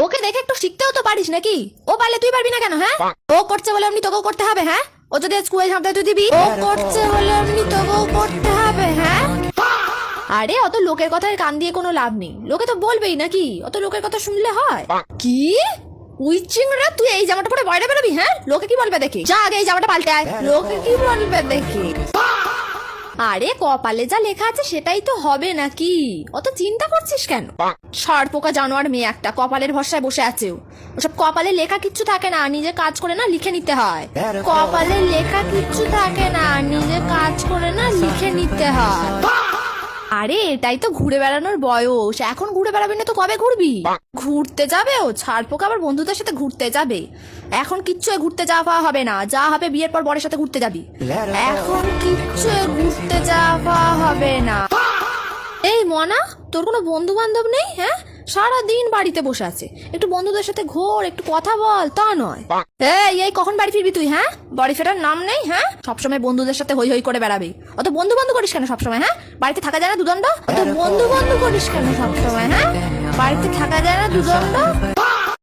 ওকে দেখে একটু শিখতেও তো পারিস নাকি? ও পারলে তুই পারবি না কেন? হ্যাঁ, ও করছে বলে এমনি তোকেও করতে হবে? হ্যাঁ, ও যদি স্কুলে সামনে তুই দিবি, ও করছে বলে এমনি তোকেও করতে হবে? হ্যাঁ, আরে অত লোকের কথায় কান দিয়ে কোনো লাভ নেই, লোকে তো বলবেই নাকি? অত লোকের কথা শুনলে হয় কি? উই চিংড়া, তুই এই জামাটা পরে বাইরে বেরোবি? হ্যাঁ, লোকে কি বলবে দেখে? যা আগে এই জামাটা পাল্টে আয়, লোকে কি বলবে দেখে? আরে কপালে যা লেখা আছে সেটাই তো হবে নাকি? অত চিন্তা করছিস কেন? ষাঁড় পোকা জানোয়ার মেয়ে একটা, কপালের ভরসায় বসে আছে। ওসব কপালে লেখা কিচ্ছু থাকে না, নিজে কাজ করে না লিখে নিতে হয়। কপালে লেখা কিচ্ছু থাকে না, নিজে কাজ করে না লিখে নিতে হয়। আরে এটাই তো ঘুরে বেড়ানোর বয়স, এখন ঘুরে বেড়াবি না তো কবে ঘুরবি? ঘুরতে যাবে ও ছাড় পোকা, আবার বন্ধুদের সাথে ঘুরতে যাবে? এখন কিচ্ছু ঘুরতে যাওয়া হবে না, যা হবে বিয়ের পর বরের সাথে ঘুরতে যাবি। এখন কিচ্ছু ঘুরতে যাওয়া হবে না। এই মনা, তোর কোনো বন্ধু বান্ধব নেই? হ্যাঁ, সারাদিন বাড়িতে বসে আছে। একটু বন্ধুদের সাথে ঘোর, একটু কথা বল, তা নয়। এই কখন বাড়ি ফিরবি তুই? হ্যাঁ, বাড়ি ফেরার নাম নেই। হ্যাঁ, সবসময় বন্ধুদের সাথে হই হই করে বেড়াবি। অত বন্ধু বন্ধু করিস কেন সবসময়? হ্যাঁ, বাড়িতে থাকা যায় না দুদণ্ড? অত বন্ধু বন্ধু করিস কেন সবসময়? হ্যাঁ, বাড়িতে থাকা যায় না দুদণ্ড?